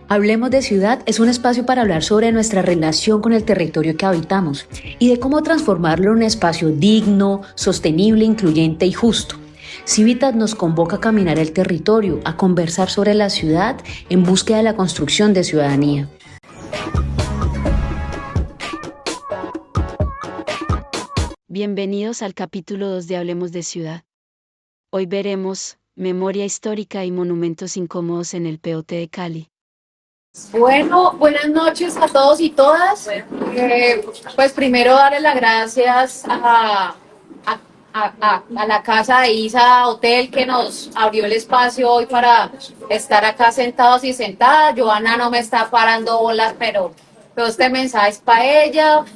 Hablemos de Ciudad es un espacio para hablar sobre nuestra relación con el territorio que habitamos y de cómo transformarlo en un espacio digno, sostenible, incluyente y justo. Civitas nos convoca a caminar el territorio, a conversar sobre la ciudad en búsqueda de la construcción de ciudadanía. Bienvenidos al capítulo 2 de Hablemos de Ciudad. Hoy veremos memoria histórica y monumentos incómodos en el POT de Cali. Bueno, buenas noches a todos y todas. Pues primero darle las gracias a la casa de Isa Hotel que nos abrió el espacio hoy para estar acá sentados y sentadas. Joana no me está parando bolas, pero este mensaje es para ella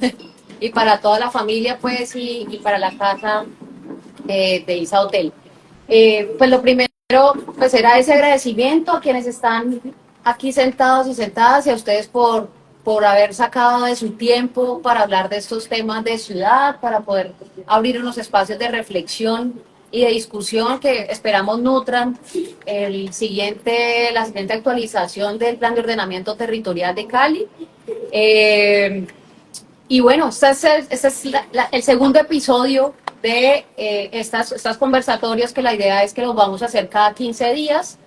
y para toda la familia, pues, y para la casa de Isa Hotel. Pues lo primero, pues era ese agradecimiento a quienes están aquí sentados y sentadas y a ustedes por haber sacado de su tiempo para hablar de estos temas de ciudad, para poder abrir unos espacios de reflexión y de discusión que esperamos nutran la siguiente actualización del Plan de Ordenamiento Territorial de Cali. Y bueno, este es el segundo episodio de estas conversatorios, que la idea es que los vamos a hacer cada 15 días.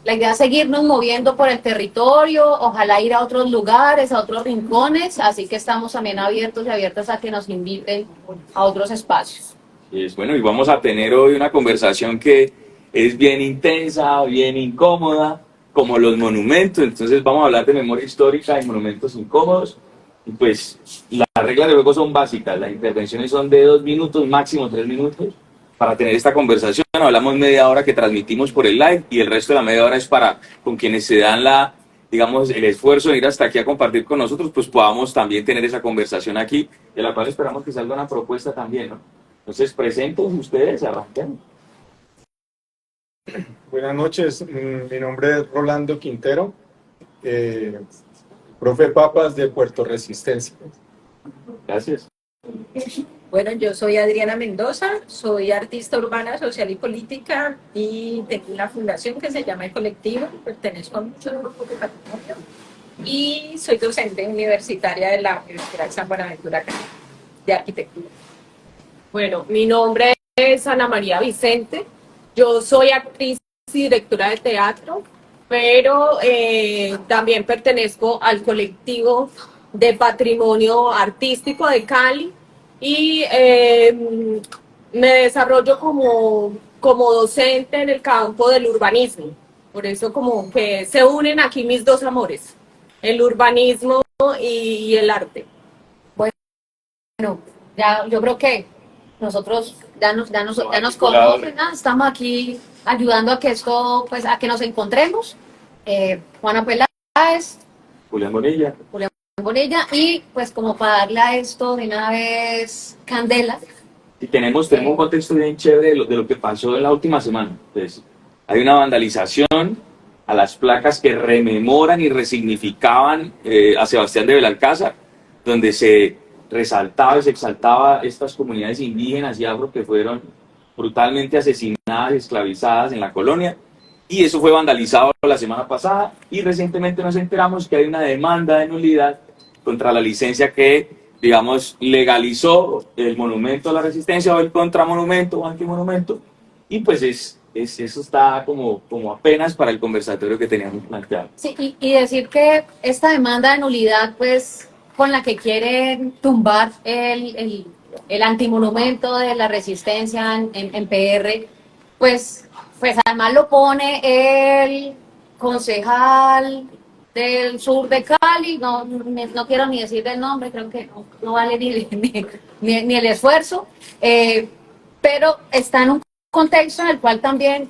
La idea es seguirnos moviendo por el territorio, ojalá ir a otros lugares, a otros rincones, así que estamos también abiertos y abiertas a que nos inviten a otros espacios. Bueno, y vamos a tener hoy una conversación que es bien intensa, bien incómoda, como los monumentos. Entonces vamos a hablar de memoria histórica y monumentos incómodos. Y pues las reglas de juego son básicas, las intervenciones son de 2 minutos, máximo 3 minutos. Para tener esta conversación hablamos media hora que transmitimos por el live y el resto de la media hora es para con quienes se dan el esfuerzo de ir hasta aquí a compartir con nosotros, pues podamos también tener esa conversación aquí, de la cual esperamos que salga una propuesta también, ¿no? Entonces, presenten ustedes, arranquen. Buenas noches, mi nombre es Rolando Quintero, profe Papas de Puerto Resistencia. Gracias. Bueno, yo soy Adriana Mendoza, soy artista urbana, social y política y tengo una fundación que se llama El Colectivo, pertenezco a muchos grupos de patrimonio y soy docente universitaria de la Universidad de San Buenaventura de arquitectura. Bueno, mi nombre es Ana María Vicente, yo soy actriz y directora de teatro, pero también pertenezco al colectivo de patrimonio artístico de Cali y me desarrollo como docente en el campo del urbanismo. Por eso como que se unen aquí mis dos amores, el urbanismo y el arte. Bueno, ya yo creo que nosotros ya nos conocen, ¿no? Estamos aquí ayudando a que esto, pues, a que nos encontremos. Juana Peláez, Julián Bonilla. Bonilla, y pues como para darle a esto de una vez candela. Y tenemos un contexto bien chévere de lo que pasó en la última semana. Entonces, hay una vandalización a las placas que rememoran y resignificaban a Sebastián de Belalcázar, donde se resaltaba y se exaltaba estas comunidades indígenas y afro que fueron brutalmente asesinadas y esclavizadas en la colonia. Y eso fue vandalizado la semana pasada y recientemente nos enteramos que hay una demanda de nulidad contra la licencia que, digamos, legalizó el monumento a la resistencia o el contramonumento o antimonumento, y pues eso está como apenas para el conversatorio que teníamos planteado. Sí, y decir que esta demanda de nulidad, pues, con la que quieren tumbar el antimonumento de la resistencia en PR, pues además lo pone el concejal del sur de Cali, no quiero ni decir el nombre, creo que no vale ni el esfuerzo, pero está en un contexto en el cual también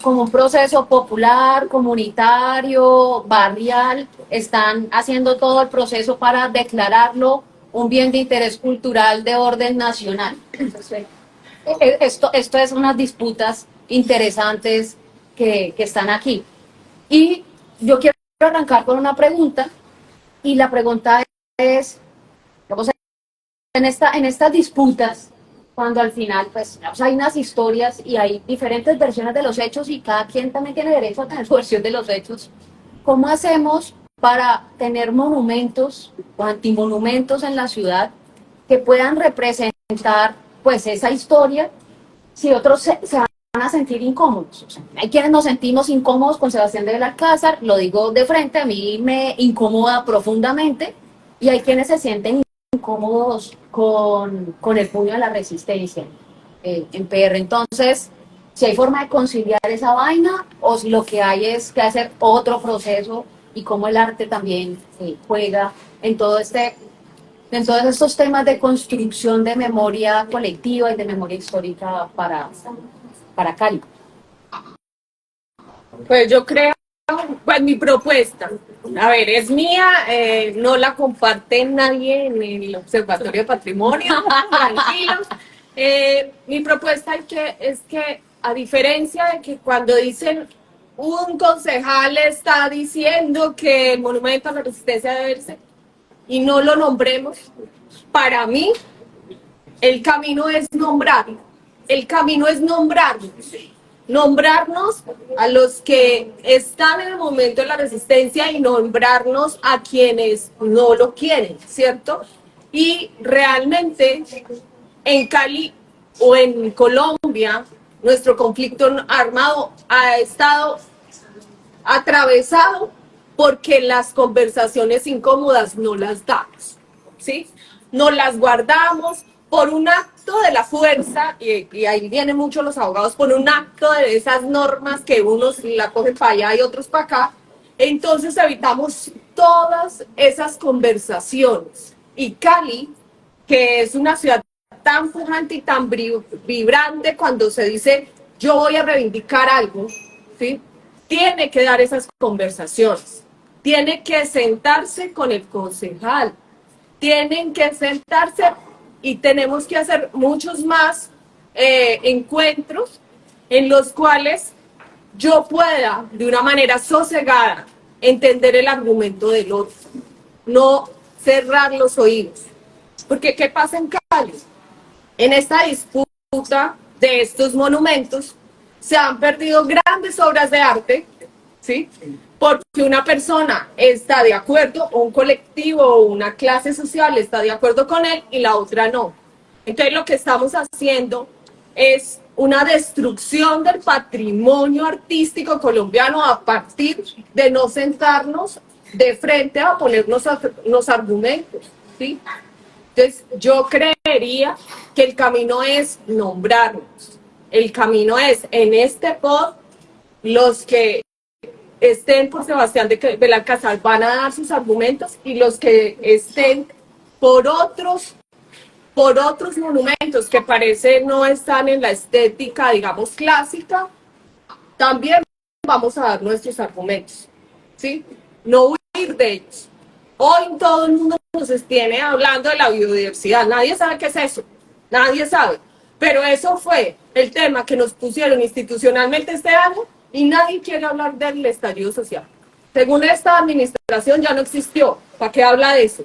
como un proceso popular, comunitario, barrial, están haciendo todo el proceso para declararlo un bien de interés cultural de orden nacional. Entonces, esto es unas disputas interesantes que están aquí. Y yo quiero arrancar con una pregunta, y la pregunta es, vamos a en estas disputas, cuando al final pues hay unas historias y hay diferentes versiones de los hechos y cada quien también tiene derecho a tener su versión de los hechos, ¿cómo hacemos para tener monumentos o antimonumentos en la ciudad que puedan representar pues esa historia si otros se van a sentir incómodos. O sea, hay quienes nos sentimos incómodos con Sebastián de Belalcázar, lo digo de frente, a mí me incomoda profundamente, y hay quienes se sienten incómodos con el puño de la resistencia en PR. Entonces, si hay forma de conciliar esa vaina o si lo que hay es que hacer otro proceso y cómo el arte también juega en todo en todos estos temas de construcción de memoria colectiva y de memoria histórica para Cali. Pues yo creo, pues mi propuesta, a ver, es mía, no la comparte nadie en el Observatorio de Patrimonio, tranquilos. Mi propuesta es que, a diferencia de que cuando dicen un concejal está diciendo que el monumento a la resistencia debe verse y no lo nombremos, para mí el camino es nombrarlo, el camino es nombrarnos. Nombrarnos a los que están en el momento de la resistencia y nombrarnos a quienes no lo quieren, ¿cierto? Y realmente en Cali o en Colombia, nuestro conflicto armado ha estado atravesado porque las conversaciones incómodas no las damos, ¿sí? No las guardamos por un acto de la fuerza, y ahí vienen mucho los abogados, por un acto de esas normas que unos la cogen para allá y otros para acá. Entonces evitamos todas esas conversaciones. Y Cali, que es una ciudad tan pujante y tan vibrante cuando se dice yo voy a reivindicar algo, ¿sí? Tiene que dar esas conversaciones, tiene que sentarse con el concejal, tienen que sentarse y tenemos que hacer muchos más encuentros en los cuales yo pueda, de una manera sosegada, entender el argumento del otro, no cerrar los oídos. Porque ¿qué pasa en Cali? En esta disputa de estos monumentos se han perdido grandes obras de arte, ¿sí? Porque una persona está de acuerdo, o un colectivo o una clase social está de acuerdo con él y la otra no. Entonces lo que estamos haciendo es una destrucción del patrimonio artístico colombiano a partir de no sentarnos de frente a ponernos los argumentos, ¿sí? Entonces, yo creería que el camino es nombrarnos. El camino es, en este pod, los que estén por Sebastián de Belalcázar van a dar sus argumentos y los que estén por otros monumentos que parece no están en la estética, digamos, clásica, también vamos a dar nuestros argumentos, ¿sí? No huir de ellos. Hoy todo el mundo nos tiene hablando de la biodiversidad. Nadie sabe qué es eso. Nadie sabe. Pero eso fue el tema que nos pusieron institucionalmente este año y nadie quiere hablar del estallido social. Según esta administración ya no existió. ¿Para qué habla de eso?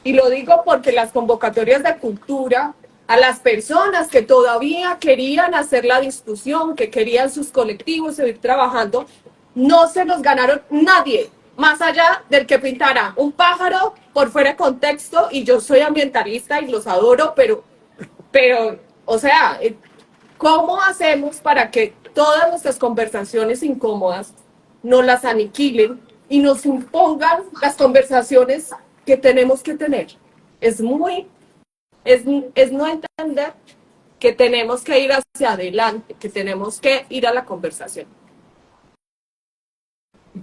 Y lo digo porque las convocatorias de cultura a las personas que todavía querían hacer la discusión, que querían sus colectivos seguir trabajando, no se los ganaron nadie, más allá del que pintara un pájaro por fuera de contexto, y yo soy ambientalista y los adoro, pero o sea, ¿cómo hacemos para que todas nuestras conversaciones incómodas no las aniquilen y nos impongan las conversaciones que tenemos que tener? Es no entender que tenemos que ir hacia adelante, que tenemos que ir a la conversación.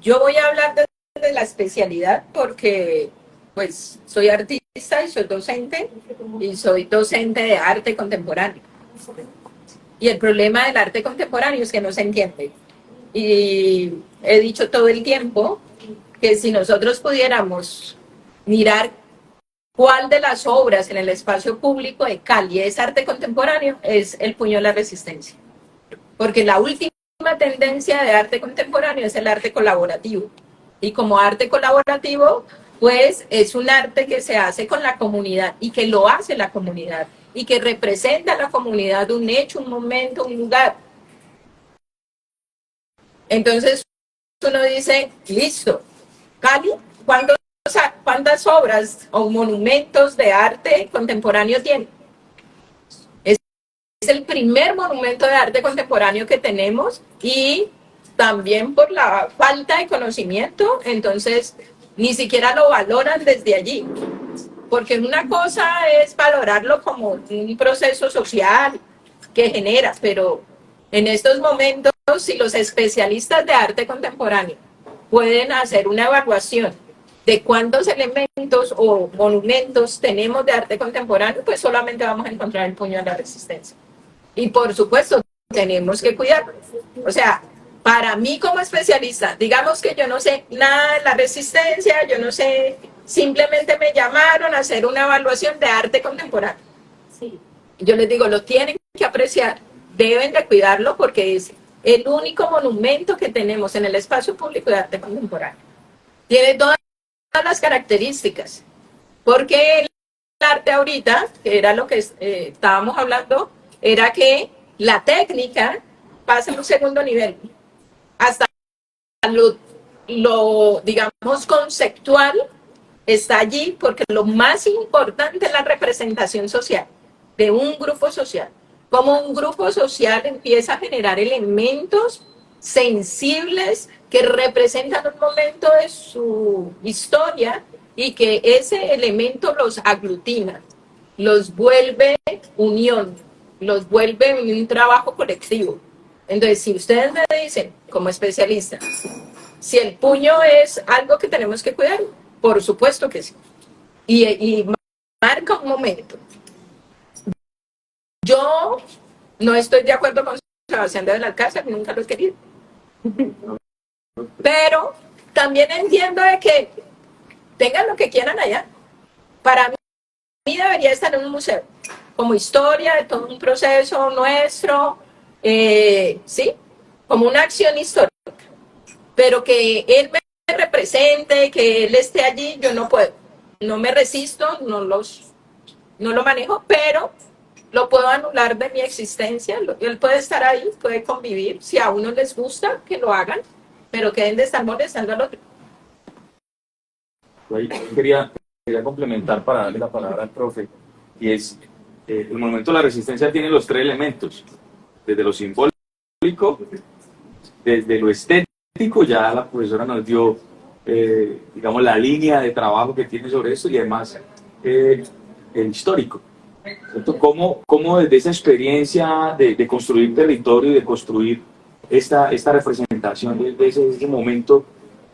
Yo voy a hablar de la especialidad porque pues soy artista y soy docente de arte contemporáneo. Y el problema del arte contemporáneo es que no se entiende. Y he dicho todo el tiempo que si nosotros pudiéramos mirar cuál de las obras en el espacio público de Cali es arte contemporáneo, es El puño de la resistencia. Porque la última tendencia de arte contemporáneo es el arte colaborativo. Y como arte colaborativo, pues es un arte que se hace con la comunidad y que lo hace la comunidad y que representa a la comunidad un hecho, un momento, un lugar. Entonces uno dice, listo, Cali, ¿cuántas obras o monumentos de arte contemporáneo tiene? Es el primer monumento de arte contemporáneo que tenemos y también por la falta de conocimiento, entonces ni siquiera lo valoran desde allí. Porque una cosa es valorarlo como un proceso social que genera, pero en estos momentos, si los especialistas de arte contemporáneo pueden hacer una evaluación de cuántos elementos o monumentos tenemos de arte contemporáneo, pues solamente vamos a encontrar el puño de la resistencia. Y por supuesto, tenemos que cuidarlo. O sea, para mí como especialista, digamos que yo no sé nada de la resistencia, yo no sé, simplemente me llamaron a hacer una evaluación de arte contemporáneo. Sí. Yo les digo, lo tienen que apreciar, deben de cuidarlo porque es el único monumento que tenemos en el espacio público de arte contemporáneo. Tiene todas las características, porque el arte ahorita, que era lo que estábamos hablando, era que la técnica pasa a un segundo nivel, hasta lo, digamos, conceptual está allí, porque lo más importante es la representación social de un grupo social. Como un grupo social empieza a generar elementos sensibles que representan un momento de su historia y que ese elemento los aglutina, los vuelve unión, los vuelve un trabajo colectivo. Entonces, si ustedes me dicen, como especialista, si el puño es algo que tenemos que cuidar, por supuesto que sí. Y marca un momento. Yo no estoy de acuerdo con Sebastián de Belalcázar, nunca lo he querido. Pero también entiendo de que tengan lo que quieran allá. Para mí debería estar en un museo, como historia de todo un proceso nuestro, ¿sí? Como una acción histórica. Pero que él me represente, que él esté allí, yo no puedo. No me resisto, no lo manejo, pero lo puedo anular de mi existencia. Él puede estar ahí, puede convivir. Si a uno les gusta, que lo hagan, pero que deben de estar molestando al otro. Quería complementar para darle la palabra al profe, y es, el Monumento de la Resistencia tiene los tres elementos, desde lo simbólico, desde lo estético, ya la profesora nos dio, digamos, la línea de trabajo que tiene sobre eso, y además el histórico. ¿Cómo desde esa experiencia de construir territorio y de construir esta representación de ese momento,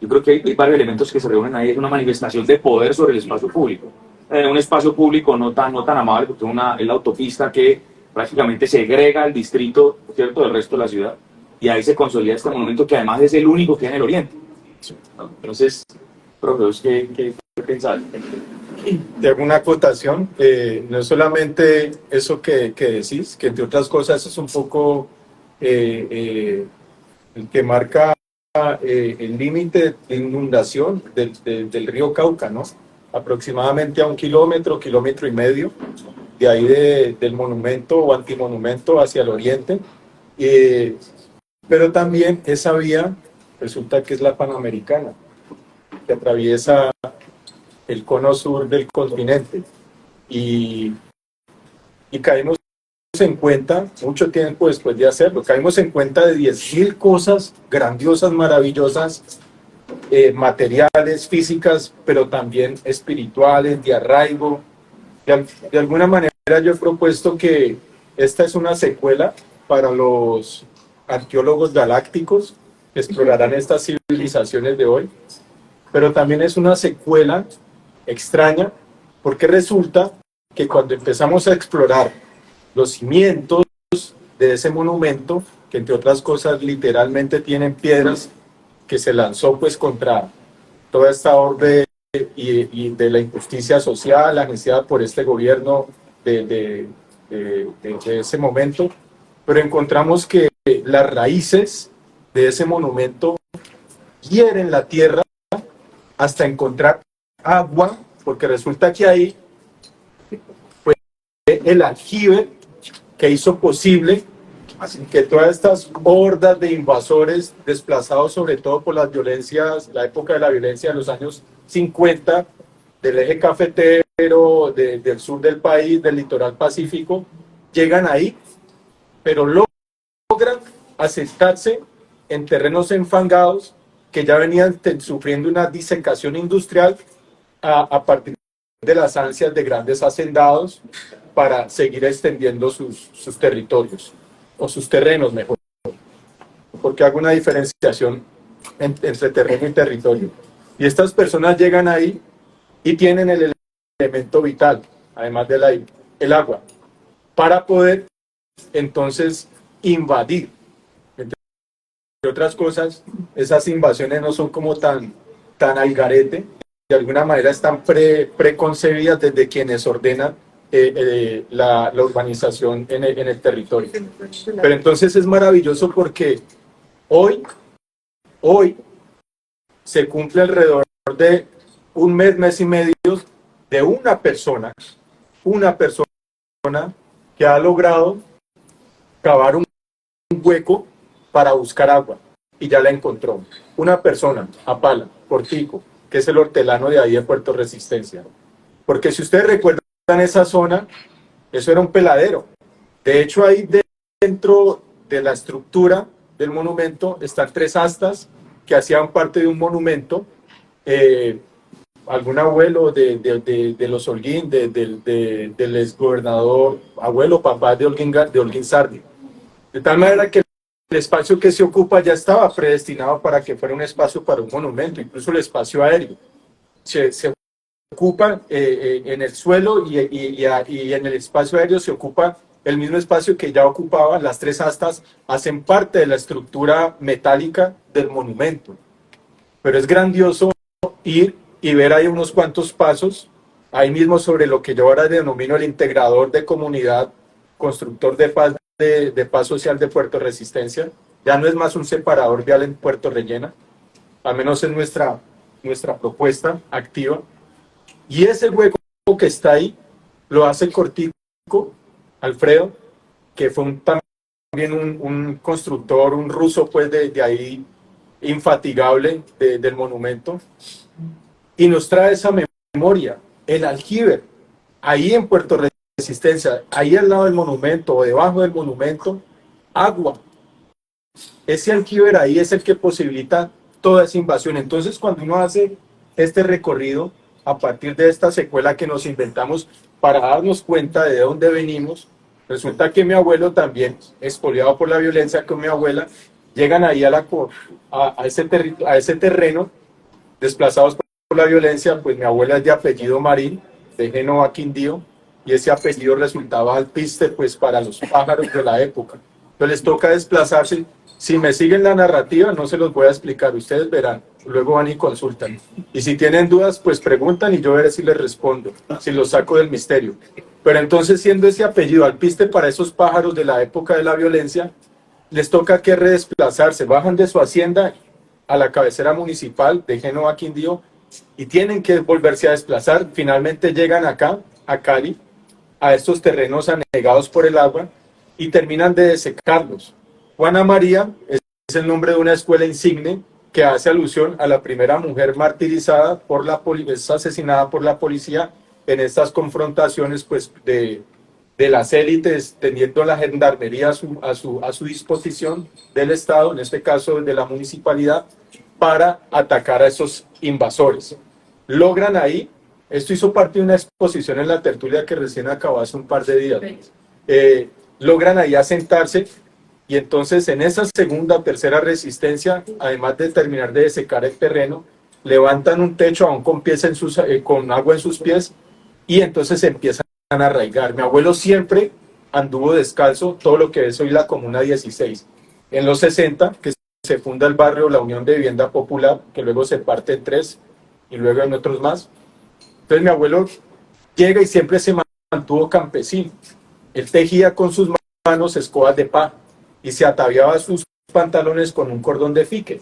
yo creo que hay varios elementos que se reúnen ahí, es una manifestación de poder sobre el espacio público. Un espacio público no tan amable, porque es la autopista que prácticamente segrega el distrito, ¿cierto?, del resto de la ciudad, y ahí se consolida este monumento que además es el único que hay en el oriente. Entonces, profe, ¿qué pensás? Te hago una acotación, no es solamente eso que decís, que entre otras cosas es un poco el que marca el límite de inundación del río Cauca, ¿no? Aproximadamente a 1 kilómetro, kilómetro y medio, de ahí del monumento o antimonumento hacia el oriente. Pero también esa vía resulta que es la Panamericana, que atraviesa el cono sur del continente, y caímos en cuenta, mucho tiempo después de hacerlo, caímos en cuenta de 10.000 cosas grandiosas, maravillosas, materiales, físicas, pero también espirituales, de arraigo. De alguna manera yo he propuesto que esta es una secuela para los arqueólogos galácticos que explorarán estas civilizaciones de hoy, pero también es una secuela extraña, porque resulta que cuando empezamos a explorar los cimientos de ese monumento, que entre otras cosas literalmente tienen piedras, que se lanzó pues contra toda esta orbe y de la injusticia social anunciada por este gobierno de ese momento, pero encontramos que las raíces de ese monumento hieren la tierra hasta encontrar agua, porque resulta que ahí fue el aljibe que hizo posible Así que todas estas hordas de invasores desplazados sobre todo por las violencias, la época de la violencia de los años 50, del eje cafetero, del sur del país, del litoral pacífico, llegan ahí, pero logran asentarse en terrenos enfangados que ya venían sufriendo una disecación industrial a partir de las ansias de grandes hacendados para seguir extendiendo sus territorios, o sus terrenos mejor, porque hago una diferenciación entre terreno y territorio. Y estas personas llegan ahí y tienen el elemento vital, además el agua, para poder entonces invadir. Entre otras cosas, esas invasiones no son como tan al garete, de alguna manera están preconcebidas desde quienes ordenan la urbanización en el territorio. Pero entonces es maravilloso porque hoy se cumple alrededor de un mes y medio de una persona que ha logrado cavar un hueco para buscar agua y ya la encontró. Una persona, Apala, Cortico, que es el hortelano de ahí de Puerto Resistencia. Porque si ustedes recuerdan esa zona, eso era un peladero. De hecho, ahí dentro de la estructura del monumento están 3 astas que hacían parte de un monumento. Algún abuelo de los Holguín, del exgobernador, abuelo, papá de Holguín Sardi. De tal manera que el espacio que se ocupa ya estaba predestinado para que fuera un espacio para un monumento, incluso el espacio aéreo. Se ocupa en el suelo y en el espacio aéreo se ocupa el mismo espacio que ya ocupaban. Las 3 astas hacen parte de la estructura metálica del monumento. Pero es grandioso ir y ver ahí unos cuantos pasos, ahí mismo sobre lo que yo ahora denomino el integrador de comunidad, constructor de paz social de Puerto Resistencia. Ya no es más un separador vial en Puerto Rellena, al menos es nuestra propuesta activa. Y ese hueco que está ahí lo hace Cortico, Alfredo, que fue también un constructor, un ruso pues de ahí infatigable del monumento, y nos trae esa memoria, el aljibe, ahí en Puerto Resistencia, ahí al lado del monumento o debajo del monumento, agua. Ese aljibe ahí es el que posibilita toda esa invasión. Entonces, cuando uno hace este recorrido a partir de esta secuela que nos inventamos para darnos cuenta de dónde venimos, resulta que mi abuelo también, expoliado por la violencia con mi abuela, llegan ahí a ese terreno, desplazados por la violencia. Pues mi abuela es de apellido Marín, de Génova, Quindío, y ese apellido resultaba alpiste pues para los pájaros de la época. Entonces les toca desplazarse. Si me siguen la narrativa, no se los voy a explicar, ustedes verán, luego van y consultan. Y si tienen dudas, pues preguntan y yo veré si les respondo, si los saco del misterio. Pero entonces, siendo ese apellido alpiste para esos pájaros de la época de la violencia, les toca que redesplazarse, bajan de su hacienda a la cabecera municipal de Génova, Quindío, y tienen que volverse a desplazar. Finalmente llegan acá, a Cali, a estos terrenos anegados por el agua, y terminan de desecarlos. Juana María es el nombre de una escuela insigne que hace alusión a la primera mujer martirizada es asesinada por la policía en estas confrontaciones pues, de las élites, teniendo la gendarmería a su disposición del Estado, en este caso de la municipalidad, para atacar a esos invasores. Logran ahí, esto hizo parte de una exposición en la tertulia que recién acabó hace un par de días, logran ahí asentarse. Y entonces en esa segunda o tercera resistencia, además de terminar de desecar el terreno, levantan un techo aún con agua en sus pies, y entonces empiezan a arraigar. Mi abuelo siempre anduvo descalzo, todo lo que es hoy la Comuna 16. En los 60, que se funda el barrio La Unión de Vivienda Popular, que luego se parte en 3 y luego en otros más. Entonces mi abuelo llega y siempre se mantuvo campesino. Él tejía con sus manos escobas de paja y se ataviaba sus pantalones con un cordón de fique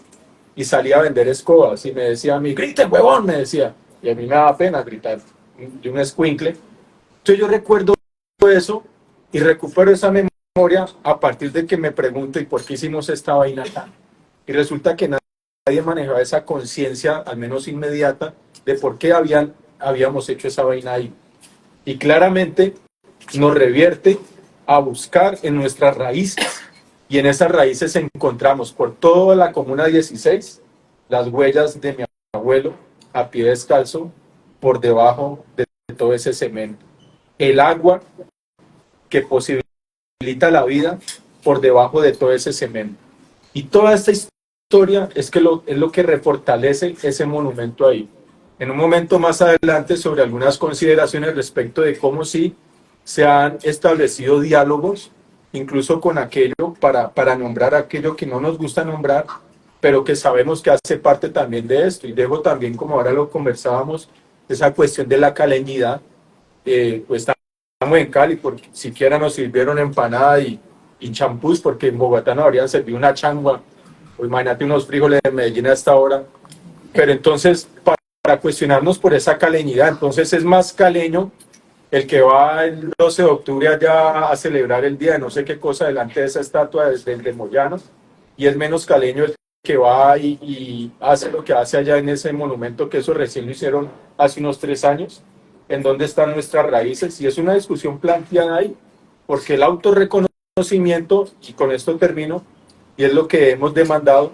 y salía a vender escobas y me decía a mí, grite huevón, me decía, y a mí me daba pena gritar de un escuincle. Entonces yo recuerdo eso y recupero esa memoria memoria a partir de que me pregunto ¿y por qué hicimos esta vaina acá? Y resulta que nadie manejaba esa conciencia, al menos inmediata, de por qué habíamos hecho esa vaina ahí. Y claramente nos revierte a buscar en nuestras raíces. Y en esas raíces encontramos por toda la Comuna 16 las huellas de mi abuelo a pie descalzo por debajo de todo ese cemento. El agua que posibilita la vida por debajo de todo ese cemento. Y toda esta historia es lo que refortalece ese monumento ahí. En un momento más adelante sobre algunas consideraciones respecto de cómo sí se han establecido diálogos, incluso con aquello, para nombrar aquello que no nos gusta nombrar, pero que sabemos que hace parte también de esto. Y dejo también, como ahora lo conversábamos, esa cuestión de la caleñidad. Pues estamos en Cali, porque siquiera nos sirvieron empanada y champús, porque en Bogotá nos habrían servido una changua, o imagínate unos frijoles de Medellín a esta hora. Pero entonces, para cuestionarnos por esa caleñidad, entonces es más caleño el que va el 12 de octubre allá a celebrar el día de no sé qué cosa delante de esa estatua de Moyano, y es menos caleño el que va y hace lo que hace allá en ese monumento, que eso recién lo hicieron hace unos 3 años, en dónde están nuestras raíces. Y es una discusión planteada ahí, porque el autorreconocimiento, y con esto termino, y es lo que hemos demandado,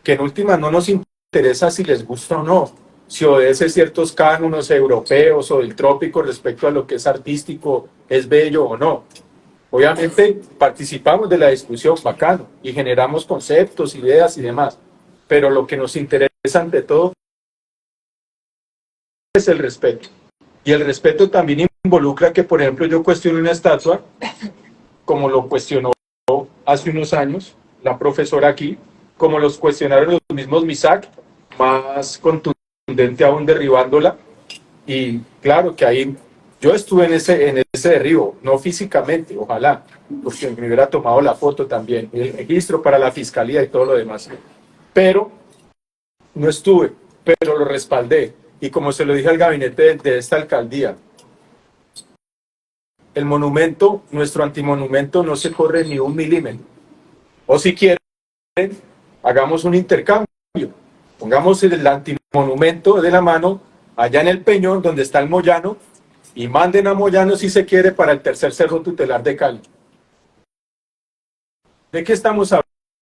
que en última no nos interesa si les gusta o no, si obedece ciertos cánones europeos o del trópico respecto a lo que es artístico, es bello o no. Obviamente participamos de la discusión, bacano, y generamos conceptos, ideas y demás, pero lo que nos interesa ante todo es el respeto. Y el respeto también involucra que, por ejemplo, yo cuestiono una estatua, como lo cuestionó hace unos años la profesora aquí, como los cuestionaron los mismos MISAC, más contundente aún derribándola. Y claro que ahí yo estuve en ese derribo, no físicamente, ojalá, porque me hubiera tomado la foto también, el registro para la fiscalía y todo lo demás. Pero no estuve, pero lo respaldé. Y como se lo dije al gabinete de esta alcaldía, el monumento, nuestro antimonumento, no se corre ni 1 milímetro. O si quieren, hagamos un intercambio. Pongamos el antimonumento de la mano allá en el Peñón, donde está el Moyano, y manden a Moyano, si se quiere, para el tercer cerro tutelar de Cali. ¿De qué estamos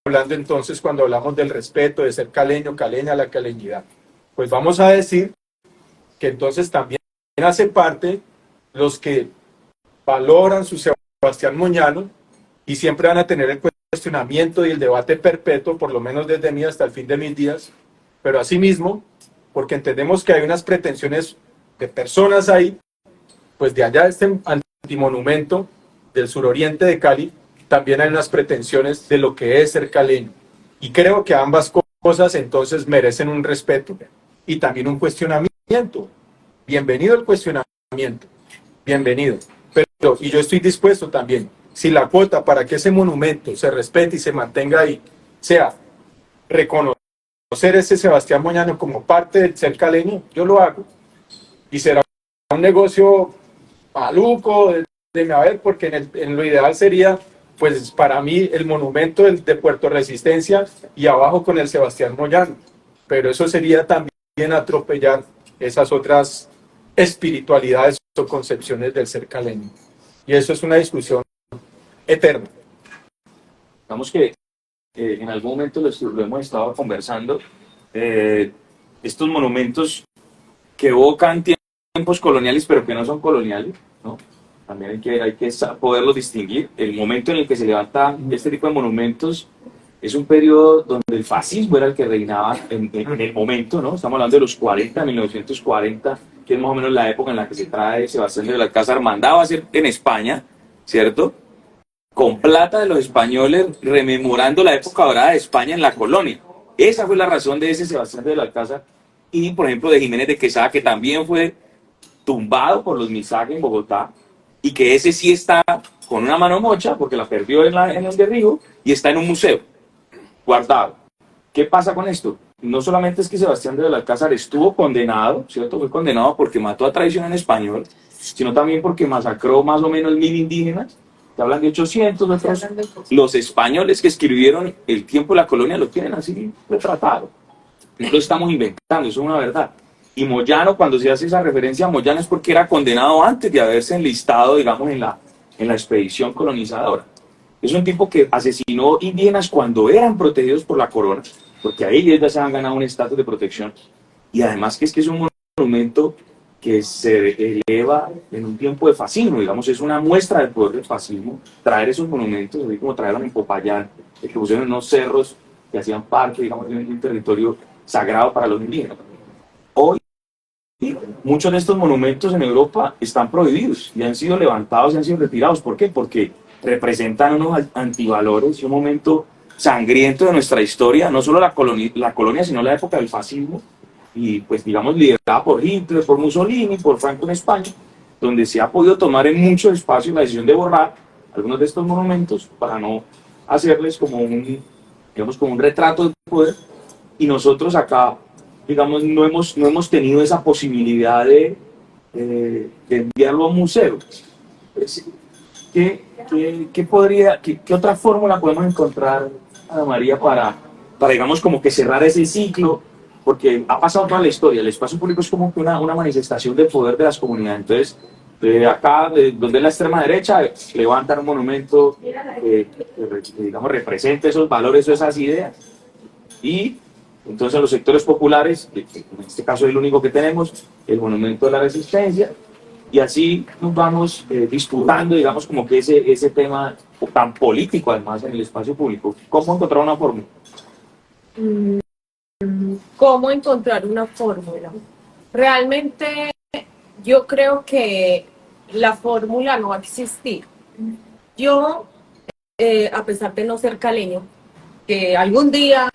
hablando entonces cuando hablamos del respeto, de ser caleño, caleña, la caleñidad? Pues vamos a decir que entonces también hace parte los que valoran su Sebastián Moñano y siempre van a tener el cuestionamiento y el debate perpetuo, por lo menos desde mí hasta el fin de mis días, pero asimismo, porque entendemos que hay unas pretensiones de personas ahí, pues de allá de este antimonumento del suroriente de Cali, también hay unas pretensiones de lo que es ser caleño. Y creo que ambas cosas entonces merecen un respeto y también un cuestionamiento. Bienvenido el cuestionamiento, bienvenido. Pero, y yo estoy dispuesto también, si la cuota para que ese monumento se respete y se mantenga ahí, sea reconocer ese Sebastián Moñano como parte del ser caleño, yo lo hago. Y será un negocio maluco, de a ver, porque en lo ideal sería, pues para mí, el monumento de Puerto Resistencia y abajo con el Sebastián Moyano. Pero eso sería también atropellar esas otras espiritualidades o concepciones del ser caleño. Y eso es una discusión eterna. Digamos que en algún momento lo hemos estado conversando, estos monumentos que evocan tiempos coloniales, pero que no son coloniales, ¿no? También hay que poderlos distinguir. El momento en el que se levanta este tipo de monumentos es un periodo donde el fascismo era el que reinaba en el momento, ¿no? Estamos hablando de los 40, 1940, que es más o menos la época en la que se trae Sebastián de Belalcázar, mandado a hacer en España, ¿cierto? Con plata de los españoles, rememorando la época dorada de España en la colonia. Esa fue la razón de ese Sebastián de Belalcázar y, por ejemplo, de Jiménez de Quesada, que también fue tumbado por los MISAG en Bogotá, y que ese sí está con una mano mocha, porque la perdió en el derribo, y está en un museo, guardado. ¿Qué pasa con esto? No solamente es que Sebastián de Belalcázar estuvo condenado, ¿cierto? Fue condenado porque mató a traición en español, sino también porque masacró más o menos 1000 indígenas, te hablan de 800, otros, los españoles que escribieron el tiempo de la colonia lo tienen así retratado. No lo estamos inventando, eso es una verdad. Y Moyano, cuando se hace esa referencia a Moyano, es porque era condenado antes de haberse enlistado, digamos, en la expedición colonizadora. Es un tipo que asesinó indígenas cuando eran protegidos por la corona, porque ahí ellos ya se han ganado un estatus de protección. Y además que es un monumento que se eleva en un tiempo de fascismo, digamos, es una muestra del poder del fascismo, traer esos monumentos, así como traerlos en Popayán, que pusieron en unos cerros que hacían parte, digamos, de un territorio sagrado para los indígenas. Hoy, muchos de estos monumentos en Europa están prohibidos y han sido levantados y han sido retirados. ¿Por qué? Porque representan unos antivalores y un momento sangriento de nuestra historia, no solo la colonia, sino la época del fascismo, y pues digamos liderada por Hitler, por Mussolini, por Franco en España, donde se ha podido tomar en mucho espacio la decisión de borrar algunos de estos monumentos para no hacerles como un retrato del poder, y nosotros acá, digamos, no hemos tenido esa posibilidad de enviarlo a un museo. Pues, ¿qué otra fórmula podemos encontrar, Ana María, para, digamos, como que cerrar ese ciclo? Porque ha pasado toda la historia, el espacio público es como que una manifestación de poder de las comunidades. Entonces, acá, donde es la extrema derecha, levantan un monumento que, digamos, represente esos valores o esas ideas. Y entonces los sectores populares, en este caso es el único que tenemos, el monumento de la resistencia, y así nos vamos disputando, digamos, como que ese tema tan político además en el espacio público. ¿Cómo encontrar una fórmula? ¿Cómo encontrar una fórmula? Realmente yo creo que la fórmula no va a existir. Yo, a pesar de no ser caleño, que algún día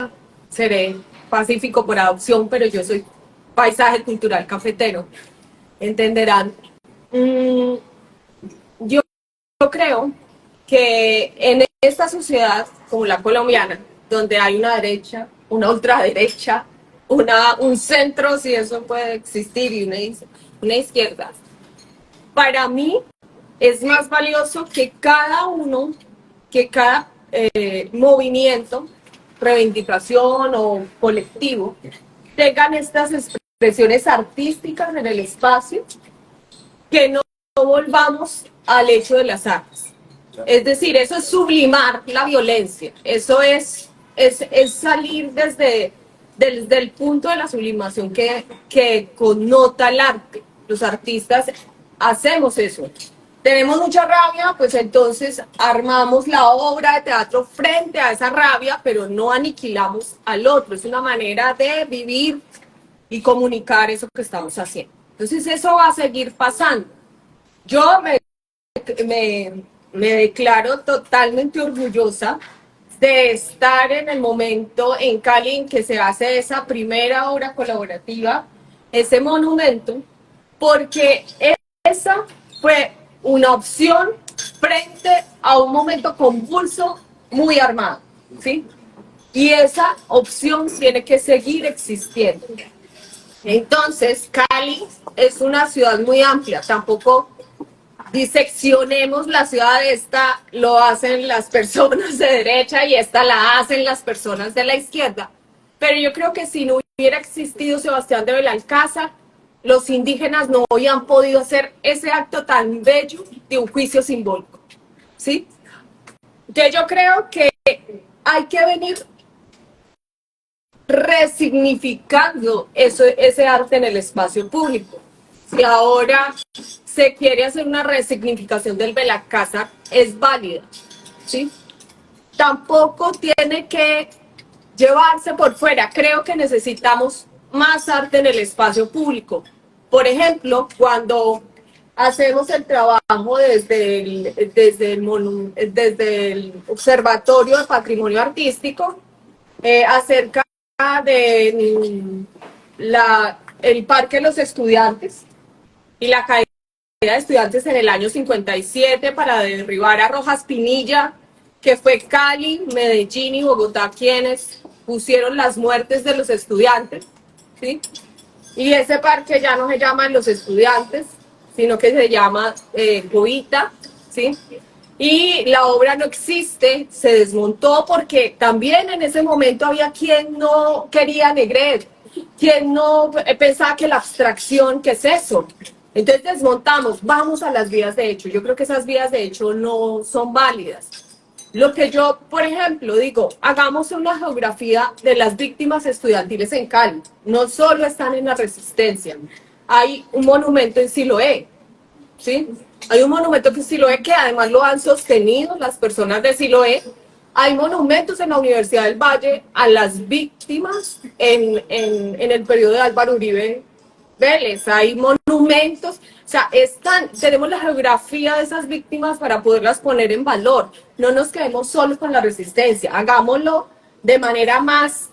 seré pacífico por adopción, pero yo soy paisaje cultural cafetero, entenderán. Yo creo que en esta sociedad como la colombiana, donde hay una derecha, una ultraderecha, un centro, si eso puede existir, y una izquierda, para mí es más valioso que cada movimiento, reivindicación o colectivo tengan estas expresiones artísticas en el espacio, que no volvamos al hecho de las artes. Es decir, eso es sublimar la violencia, eso es salir desde el punto de la sublimación que connota el arte. Los artistas hacemos eso. Tenemos mucha rabia, pues entonces armamos la obra de teatro frente a esa rabia, pero no aniquilamos al otro. Es una manera de vivir y comunicar eso que estamos haciendo. Entonces eso va a seguir pasando. Yo me declaro totalmente orgullosa de estar en el momento en Cali en que se hace esa primera obra colaborativa, ese monumento, porque esa fue una opción frente a un momento convulso muy armado, ¿sí? Y esa opción tiene que seguir existiendo. Entonces, Cali es una ciudad muy amplia, tampoco diseccionemos la ciudad, esta lo hacen las personas de derecha y esta la hacen las personas de la izquierda. Pero yo creo que si no hubiera existido Sebastián de Belalcázar, los indígenas no habían podido hacer ese acto tan bello de un juicio simbólico, ¿sí? Entonces yo creo que hay que venir resignificando ese arte en el espacio público. Si ahora se quiere hacer una resignificación del Belalcázar, es válida, ¿sí? Tampoco tiene que llevarse por fuera. Creo que necesitamos más arte en el espacio público. Por ejemplo, cuando hacemos el trabajo desde el Observatorio de Patrimonio Artístico, acerca de el Parque de los Estudiantes y la caída de estudiantes en el año 57 para derribar a Rojas Pinilla, que fue Cali, Medellín y Bogotá quienes pusieron las muertes de los estudiantes, ¿sí? Y ese parque ya no se llama Los Estudiantes, sino que se llama Covita, ¿sí? y la obra no existe, se desmontó porque también en ese momento había quien no quería Negret, quien no pensaba que la abstracción, ¿qué es eso? Entonces desmontamos, vamos a las vías de hecho. Yo creo que esas vías de hecho no son válidas. Lo que yo, por ejemplo, digo, hagamos una geografía de las víctimas estudiantiles en Cali. No solo están en la Resistencia. Hay un monumento en Siloé, ¿sí? Hay un monumento en Siloé que además lo han sostenido las personas de Siloé. Hay monumentos en la Universidad del Valle a las víctimas en el periodo de Álvaro Uribe Vélez. Hay monumentos, o sea, tenemos la geografía de esas víctimas para poderlas poner en valor. No nos quedemos solo con la resistencia, hagámoslo de manera más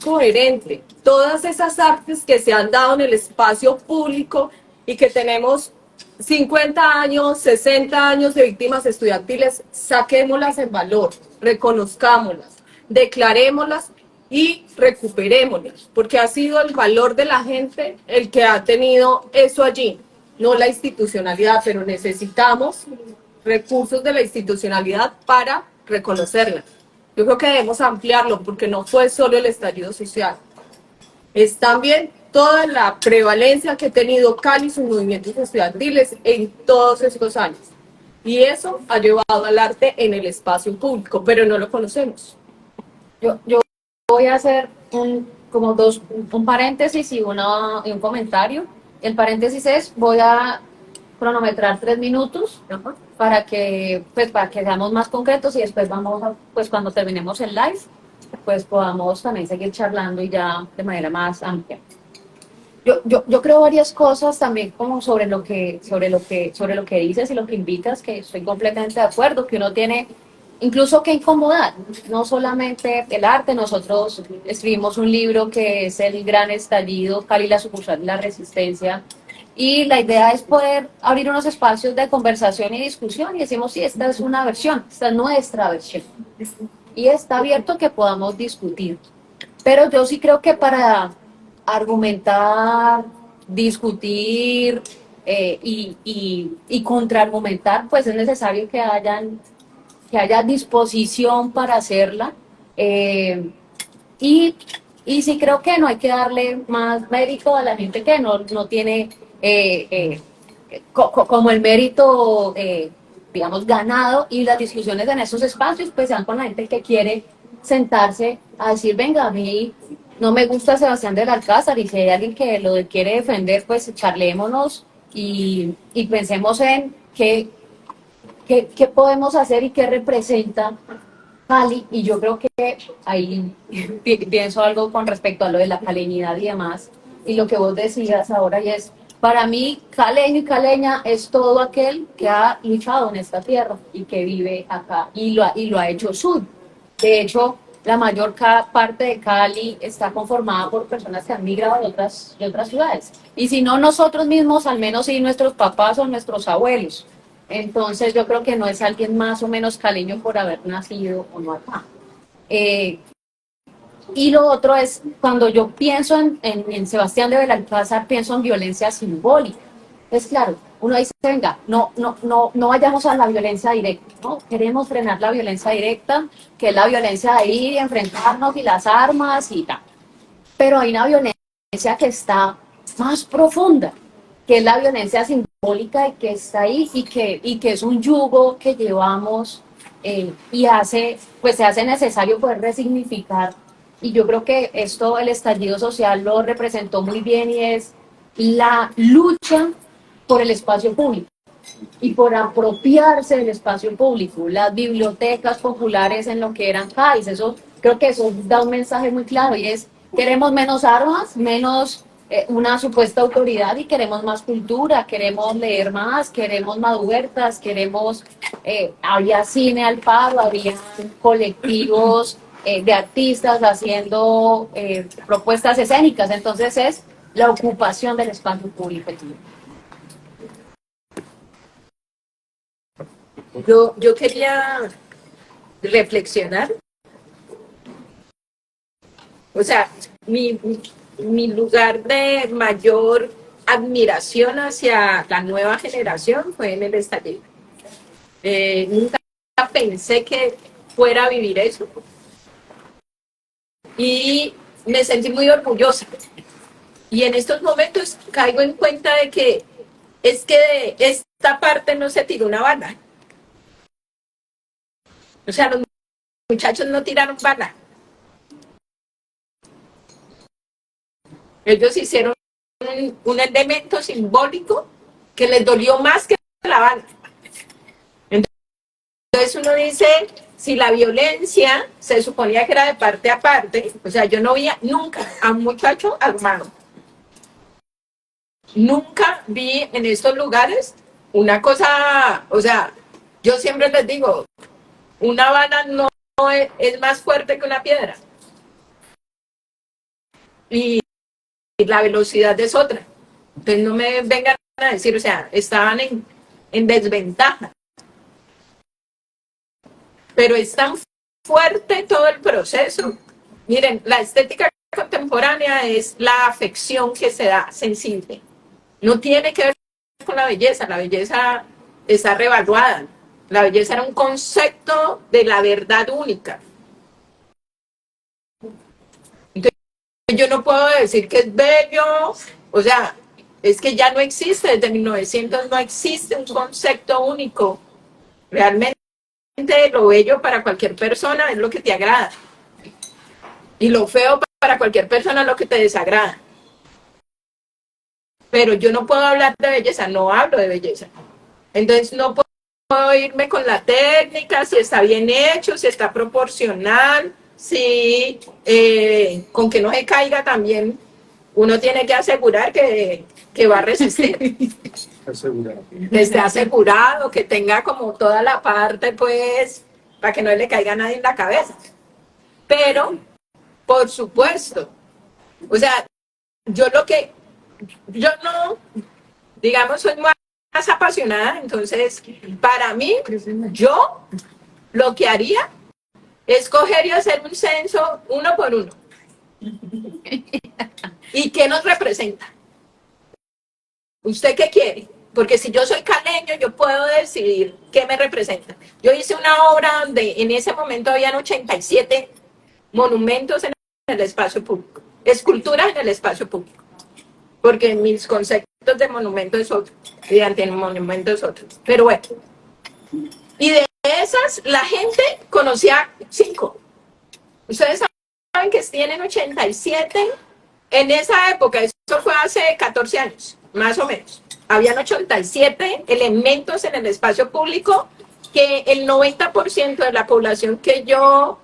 coherente. Todas esas artes que se han dado en el espacio público y que tenemos 50 años, 60 años de víctimas estudiantiles, saquémoslas en valor, reconozcámoslas, declarémoslas y recuperémoslas, porque ha sido el valor de la gente el que ha tenido eso allí, no la institucionalidad, pero necesitamos recursos de la institucionalidad para reconocerla. Yo creo que debemos ampliarlo porque no fue solo el estallido social, es también toda la prevalencia que ha tenido Cali y sus movimientos estudiantiles en todos estos años. Y eso ha llevado al arte en el espacio público, pero no lo conocemos. Yo voy a hacer un paréntesis y un comentario. El paréntesis es, voy a cronometrar 3 minutos para que seamos más concretos y después pues cuando terminemos el live, pues podamos también seguir charlando y ya de manera más amplia. Yo creo varias cosas también como sobre lo que dices y lo que invitas, que estoy completamente de acuerdo, que uno tiene incluso que incomodar, no solamente el arte. Nosotros escribimos un libro que es El Gran Estallido, Cali, la sucursal de la Resistencia, y la idea es poder abrir unos espacios de conversación y discusión y decimos, sí, esta es una versión, esta es nuestra versión, y está abierto que podamos discutir. Pero yo sí creo que para argumentar, discutir y contraargumentar, pues es necesario que haya disposición para hacerla. Y, y sí creo que no hay que darle más mérito a la gente que no tiene como el mérito, digamos, ganado, y las discusiones en esos espacios pues sean con la gente que quiere sentarse a decir, venga, a mí no me gusta Sebastián del Alcázar, y si hay alguien que lo quiere defender, pues charlémonos y pensemos en qué podemos hacer y qué representa Cali. Y yo creo que ahí pienso algo con respecto a lo de la caleñidad y demás, y lo que vos decías ahora, y es, para mí, caleño y caleña es todo aquel que ha luchado en esta tierra y que vive acá y lo ha hecho suyo. De hecho, la mayor parte de Cali está conformada por personas que han migrado de otras ciudades. Y si no nosotros mismos, al menos sí nuestros papás o nuestros abuelos. Entonces yo creo que no es alguien más o menos caleño por haber nacido o no acá. Y lo otro es, cuando yo pienso en Sebastián de Belalcázar, pienso en violencia simbólica. Es claro, uno dice, venga, no vayamos a la violencia directa, ¿no? Queremos frenar la violencia directa, que es la violencia de ir y enfrentarnos y las armas y tal. Pero hay una violencia que está más profunda, que es la violencia simbólica, y que está ahí y que es un yugo que llevamos, y se hace necesario poder resignificar. Y yo creo que esto, el estallido social lo representó muy bien, y es la lucha por el espacio público y por apropiarse del espacio público, las bibliotecas populares en lo que eran CAIS. Eso, creo que eso da un mensaje muy claro, y es, queremos menos armas, menos una supuesta autoridad, y queremos más cultura, queremos leer más, queremos más huertas, había cine al paro, había colectivos de artistas haciendo propuestas escénicas. Entonces es la ocupación del espacio público. Yo quería reflexionar. O sea, mi lugar de mayor admiración hacia la nueva generación fue en el estallido. Nunca pensé que fuera a vivir eso. Y me sentí muy orgullosa. Y en estos momentos caigo en cuenta de que es que de esta parte no se tiró una bala. O sea, los muchachos no tiraron bala. Ellos hicieron un elemento simbólico que les dolió más que la bala. Entonces uno dice, si la violencia se suponía que era de parte a parte, o sea, yo no vi nunca a un muchacho armado. Nunca vi en estos lugares una cosa, o sea, yo siempre les digo, una bala no es más fuerte que una piedra. Y la velocidad es otra. Entonces no me vengan a decir, o sea, estaban en desventaja. Pero es tan fuerte todo el proceso. Miren, la estética contemporánea es la afección que se da sensible. No tiene que ver con la belleza está revaluada. La belleza era un concepto de la verdad única. Entonces, yo no puedo decir que es bello, o sea, es que ya no existe, desde 1900 no existe un concepto único. Realmente lo bello para cualquier persona es lo que te agrada. Y lo feo para cualquier persona es lo que te desagrada. Pero yo no puedo hablar de belleza, no hablo de belleza. Entonces no puedo irme con la técnica, si está bien hecho, si está proporcional, si con que no se caiga también. Uno tiene que asegurar que va a resistir. Asegurado. Que esté asegurado, que tenga como toda la parte, pues, para que no le caiga a nadie en la cabeza. Pero, por supuesto, o sea, yo no, digamos, soy más apasionada, entonces, para mí, yo lo que haría es coger y hacer un censo uno por uno. ¿Y qué nos representa? ¿Usted qué quiere? Porque si yo soy caleño, yo puedo decidir qué me representa. Yo hice una obra donde en ese momento habían 87 monumentos en el espacio público, esculturas en el espacio público, porque mis conceptos de monumento es otro, y de antimonumento es otro. Pero bueno, y de esas la gente conocía 5. Ustedes saben que tienen 87 en esa época, eso fue hace 14 años, más o menos. Habían 87 elementos en el espacio público que el 90% de la población que yo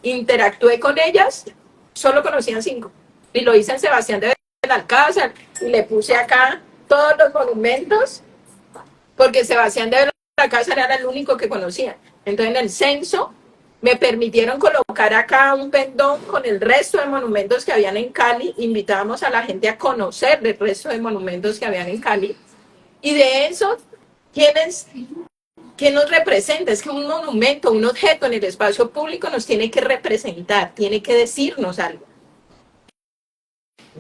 interactué con ellas solo conocían 5. Y lo hice en Sebastián de Belalcázar y le puse acá todos los monumentos porque Sebastián de Belalcázar era el único que conocía. Entonces en el censo me permitieron colocar acá un pendón con el resto de monumentos que habían en Cali. Invitábamos a la gente a conocer el resto de monumentos que habían en Cali. Y de eso, ¿qué nos representa? Es que un monumento, un objeto en el espacio público nos tiene que representar, tiene que decirnos algo.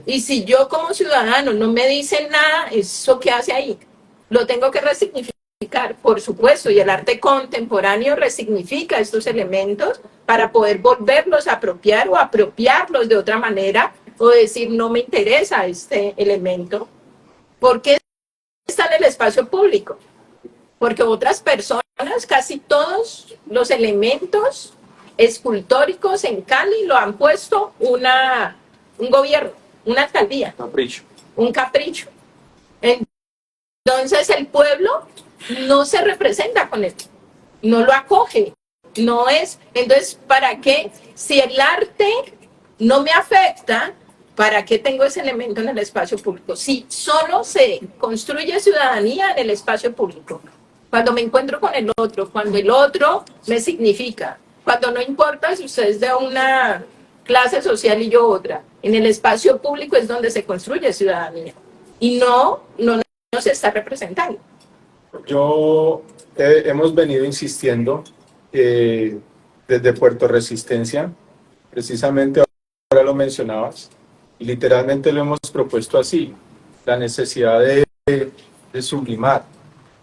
Y si yo como ciudadano no me dicen nada, ¿eso qué hace ahí? Lo tengo que resignificar, por supuesto, y el arte contemporáneo resignifica estos elementos para poder volverlos a apropiar o apropiarlos de otra manera o decir no me interesa este elemento. ¿Por qué está en el espacio público? Porque otras personas, casi todos los elementos escultóricos en Cali lo han puesto un gobierno, una alcaldía. Capricho. Un capricho. Entonces el pueblo no se representa con esto, no lo acoge, no es. Entonces, ¿para qué? Si el arte no me afecta, ¿para qué tengo ese elemento en el espacio público? Si solo se construye ciudadanía en el espacio público. Cuando me encuentro con el otro, cuando el otro me significa, cuando no importa si usted es de una clase social y yo otra, en el espacio público es donde se construye ciudadanía y no se está representando. Hemos venido insistiendo desde Puerto Resistencia, precisamente ahora lo mencionabas, y literalmente lo hemos propuesto así, la necesidad de sublimar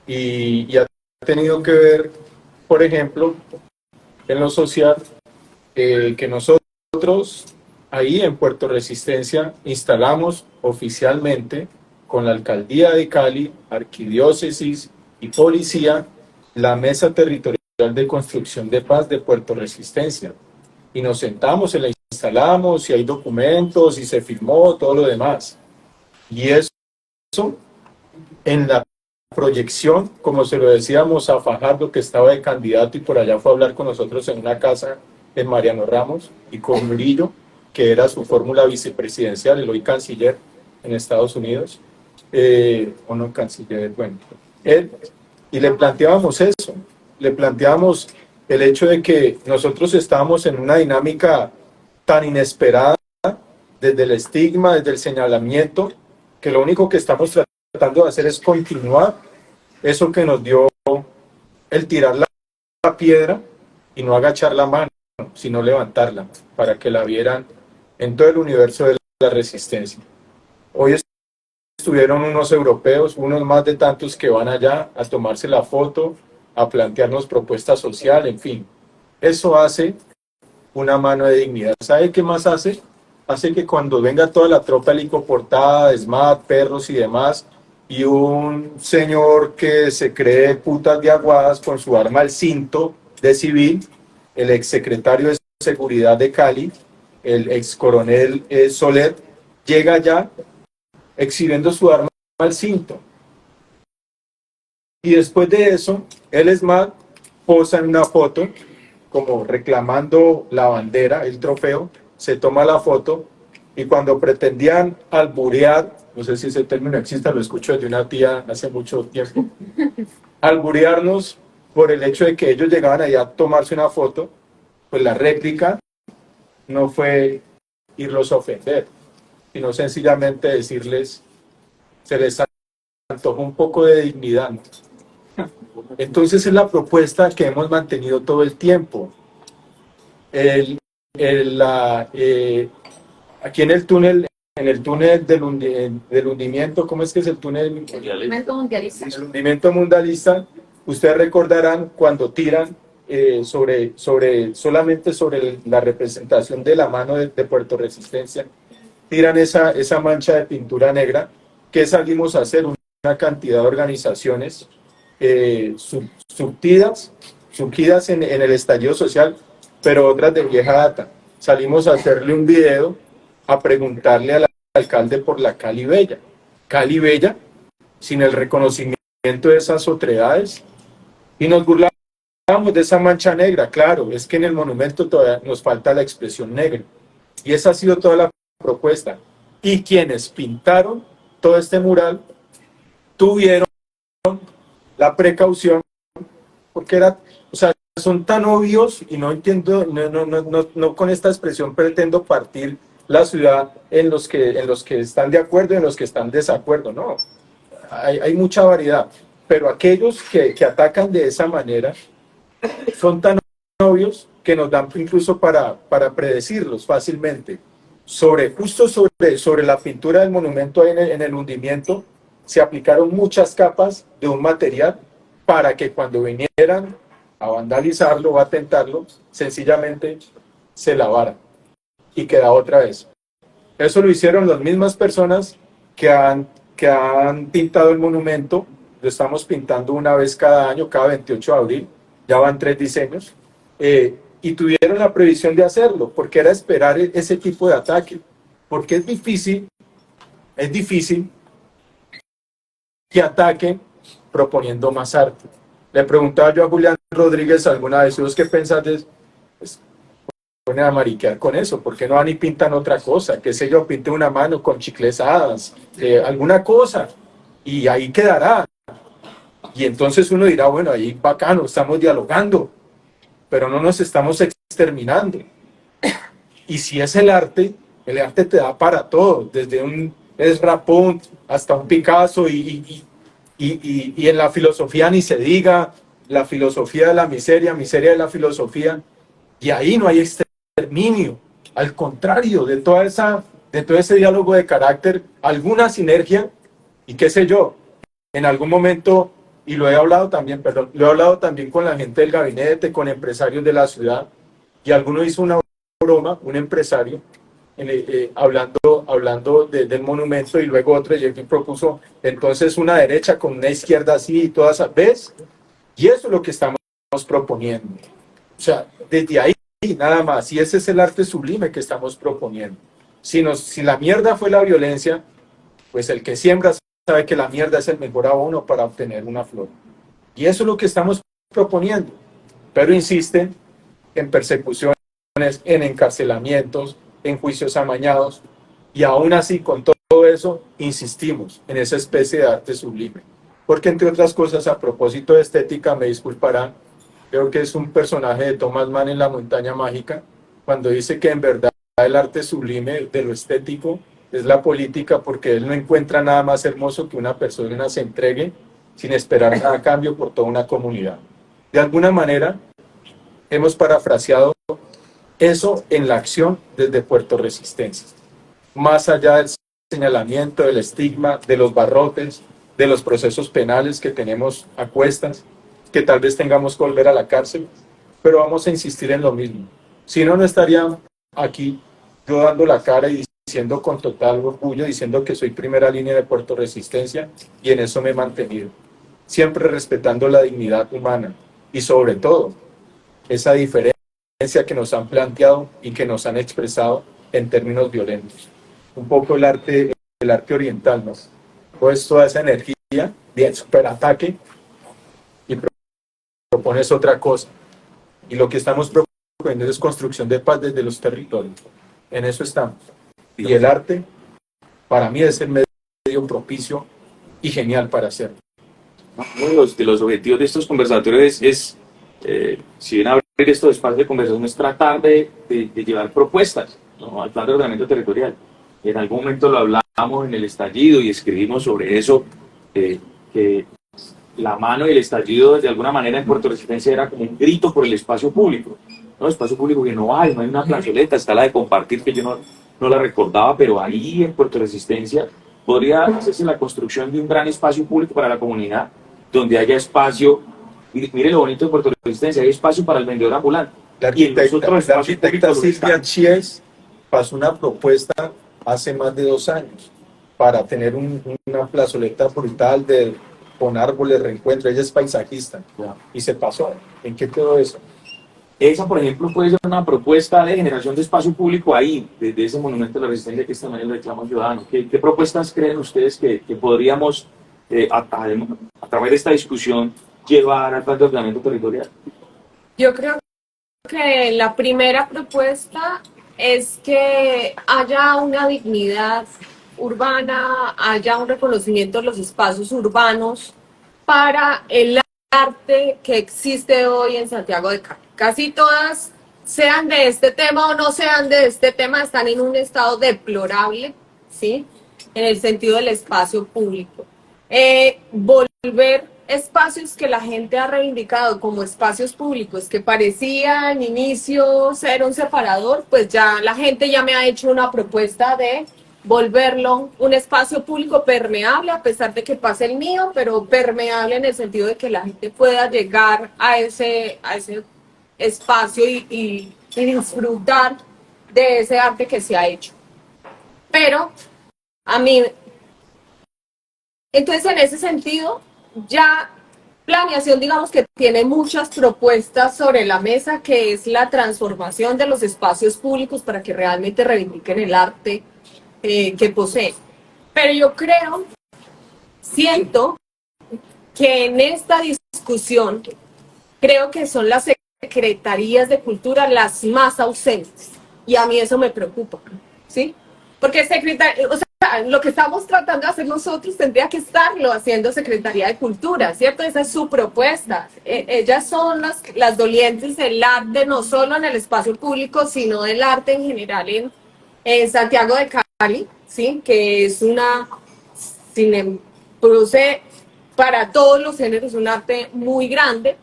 y a tenido que ver, por ejemplo, en lo social, que nosotros ahí en Puerto Resistencia instalamos oficialmente con la Alcaldía de Cali, Arquidiócesis y Policía la Mesa Territorial de Construcción de Paz de Puerto Resistencia. Y nos sentamos, se la instalamos y hay documentos y se firmó todo lo demás. Y eso en la proyección, como se lo decíamos a Fajardo, que estaba de candidato y por allá fue a hablar con nosotros en una casa en Mariano Ramos, y con Murillo, que era su fórmula vicepresidencial, el hoy canciller en Estados Unidos, o no canciller, bueno, él, y le planteábamos eso, le planteábamos el hecho de que nosotros estábamos en una dinámica tan inesperada, desde el estigma, desde el señalamiento, que lo único que estamos tratando de hacer es continuar eso que nos dio el tirar la piedra y no agachar la mano, sino levantarla para que la vieran en todo el universo de la resistencia. Hoy estuvieron unos europeos, unos más de tantos que van allá a tomarse la foto, a plantearnos propuesta social, en fin. Eso hace una mano de dignidad. ¿Sabe qué más hace? Hace que cuando venga toda la tropa helicoportada, SMAT, perros y demás, y un señor que se cree putas de aguadas con su arma al cinto de civil, el exsecretario de Seguridad de Cali, el excoronel Soler, llega allá exhibiendo su arma al cinto. Y después de eso, el SMAT posa en una foto, como reclamando la bandera, el trofeo, se toma la foto, y cuando pretendían alburear, no sé si ese término existe, lo escucho de una tía hace mucho tiempo, alburearnos por el hecho de que ellos llegaban allá a tomarse una foto, pues la réplica no fue irlos a ofender, sino sencillamente decirles, se les antojó un poco de dignidad. Entonces es la propuesta que hemos mantenido todo el tiempo. Aquí en el túnel del hundimiento, ¿cómo es que es el túnel? Mundialista. El hundimiento mundialista, ustedes recordarán cuando tiran solamente sobre la representación de la mano de Puerto Resistencia, tiran esa mancha de pintura negra. ¿Qué salimos a hacer? Una cantidad de organizaciones surgidas en el estallido social, pero otras de vieja data. Salimos a hacerle un video, a preguntarle al alcalde por la Cali Bella. Cali Bella, sin el reconocimiento de esas otredades, y nos burlamos de esa mancha negra. Claro, es que en el monumento todavía nos falta la expresión negra, y esa ha sido toda la propuesta. Y quienes pintaron todo este mural tuvieron la precaución, porque son tan obvios, y no entiendo, no con esta expresión pretendo partir la ciudad en los que están de acuerdo y en los que están de desacuerdo, no, hay mucha variedad, pero aquellos que atacan de esa manera son tan obvios que nos dan incluso para predecirlos fácilmente. Justo sobre la pintura del monumento en el hundimiento, se aplicaron muchas capas de un material para que cuando vinieran a vandalizarlo o a atentarlo, sencillamente se lavara y queda otra vez. Eso lo hicieron las mismas personas que han pintado el monumento. Lo estamos pintando una vez cada año, cada 28 de abril, ya van 3 diseños, y tuvieron la previsión de hacerlo, porque era esperar ese tipo de ataque, porque es difícil que ataquen proponiendo más arte. Le preguntaba yo a Julián Rodríguez alguna vez, ¿vos qué pensás de eso? Pues, ponen a mariquear con eso, ¿por qué no van y pintan otra cosa? Qué sé yo, pinten una mano con chiclesadas, alguna cosa, y ahí quedará. Y entonces uno dirá, bueno, ahí bacano, estamos dialogando, pero no nos estamos exterminando. Y si es el arte te da para todo, desde un Ezra Pound hasta un Picasso, y en la filosofía ni se diga, la filosofía de la miseria de la filosofía, y ahí no hay exterminio, al contrario, de todo ese diálogo de carácter, alguna sinergia, y qué sé yo, en algún momento y lo he hablado también, perdón, lo he hablado también con la gente del gabinete, con empresarios de la ciudad, y alguno hizo una broma, un empresario, hablando del monumento, y luego otro llegó y propuso entonces una derecha con una izquierda así y todas esas, ¿ves? Y eso es lo que estamos proponiendo. O sea, desde ahí nada más, y ese es el arte sublime que estamos proponiendo. Si la mierda fue la violencia, pues el que siembra sabe que la mierda es el mejor abono para obtener una flor. Y eso es lo que estamos proponiendo. Pero insisten en persecuciones, en encarcelamientos, en juicios amañados, y aún así con todo eso insistimos en esa especie de arte sublime. Porque entre otras cosas, a propósito de estética, me disculparán, creo que es un personaje de Thomas Mann en La montaña mágica, cuando dice que en verdad el arte sublime de lo estético es la política, porque él no encuentra nada más hermoso que una persona se entregue sin esperar nada a cambio por toda una comunidad. De alguna manera, hemos parafraseado eso en la acción desde Puerto Resistencia. Más allá del señalamiento, del estigma, de los barrotes, de los procesos penales que tenemos a cuestas, que tal vez tengamos que volver a la cárcel, pero vamos a insistir en lo mismo. Si no, no estaría aquí yo dando la cara y diciendo con total orgullo, diciendo que soy primera línea de Puerto Resistencia, y en eso me he mantenido, siempre respetando la dignidad humana y sobre todo esa diferencia que nos han planteado y que nos han expresado en términos violentos. Un poco el arte oriental, ¿no? Pues toda esa energía de superataque y propones otra cosa. Y lo que estamos proponiendo es construcción de paz desde los territorios. En eso estamos. Y el arte, para mí, es el medio propicio y genial para hacerlo. Uno de los objetivos de estos conversatorios es si bien abrir estos espacios de conversación, es tratar de llevar propuestas, ¿no?, al plan de ordenamiento territorial. En algún momento lo hablamos en el estallido y escribimos sobre eso, que la mano y el estallido de alguna manera en Puerto Resistencia era como un grito por el espacio público, ¿no? Espacio público que no hay una plazoleta, está la de compartir, que yo no la recordaba, pero ahí en Puerto Resistencia podría hacerse la construcción de un gran espacio público para la comunidad, donde haya espacio. Mire lo bonito de Puerto Resistencia, hay espacio para el vendedor ambulante. La arquitecta Silvia Chies pasó una propuesta hace más de 2 años para tener una plazoleta brutal con árboles, reencuentro. Ella es paisajista, y se pasó. ¿En qué quedó eso? Esa, por ejemplo, puede ser una propuesta de generación de espacio público ahí, desde ese monumento de la resistencia que esta mañana el reclamo ciudadano. ¿Qué propuestas creen ustedes que podríamos, a través de esta discusión, llevar al plan de ordenamiento territorial? Yo creo que la primera propuesta es que haya una dignidad urbana, haya un reconocimiento de los espacios urbanos para el arte que existe hoy en Santiago de Cali. Casi todas, sean de este tema o no sean de este tema, están en un estado deplorable, ¿sí?, en el sentido del espacio público. Volver espacios que la gente ha reivindicado como espacios públicos, que parecía en inicio ser un separador, pues ya la gente ya me ha hecho una propuesta de volverlo un espacio público permeable, a pesar de que pase el mío, pero permeable en el sentido de que la gente pueda llegar a ese espacio y disfrutar de ese arte que se ha hecho. Pero a mí, entonces en ese sentido, ya planeación, digamos que tiene muchas propuestas sobre la mesa, que es la transformación de los espacios públicos para que realmente reivindiquen el arte que poseen. Pero yo siento que en esta discusión, creo que son las secretarías de cultura las más ausentes, y a mí eso me preocupa, ¿sí? Porque lo que estamos tratando de hacer nosotros tendría que estarlo haciendo Secretaría de Cultura, ¿cierto? Esa es su propuesta. Ellas son las dolientes del arte, no solo en el espacio público, sino del arte en general en Santiago de Cali, ¿sí? Que es produce para todos los géneros un arte muy grande,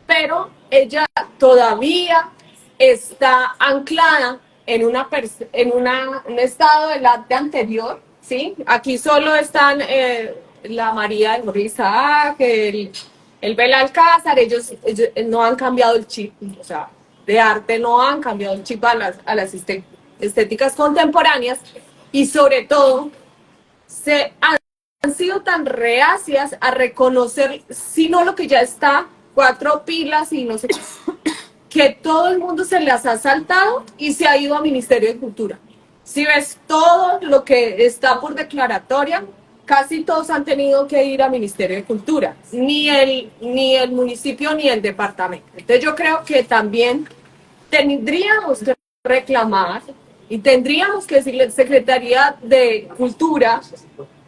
pero ella todavía está anclada en un estado del arte anterior, ¿sí? Aquí solo están la María de Morissac, el Belalcázar, ellos no han cambiado el chip, o sea, de arte no han cambiado el chip a las estéticas contemporáneas, y sobre todo se han sido tan reacias a reconocer, sino lo que ya está, cuatro pilas y no sé qué, que todo el mundo se las ha saltado y se ha ido a Ministerio de Cultura. Si ves todo lo que está por declaratoria, casi todos han tenido que ir a Ministerio de Cultura, ni el municipio ni el departamento. Entonces yo creo que también tendríamos que reclamar y tendríamos que decirle a la Secretaría de Cultura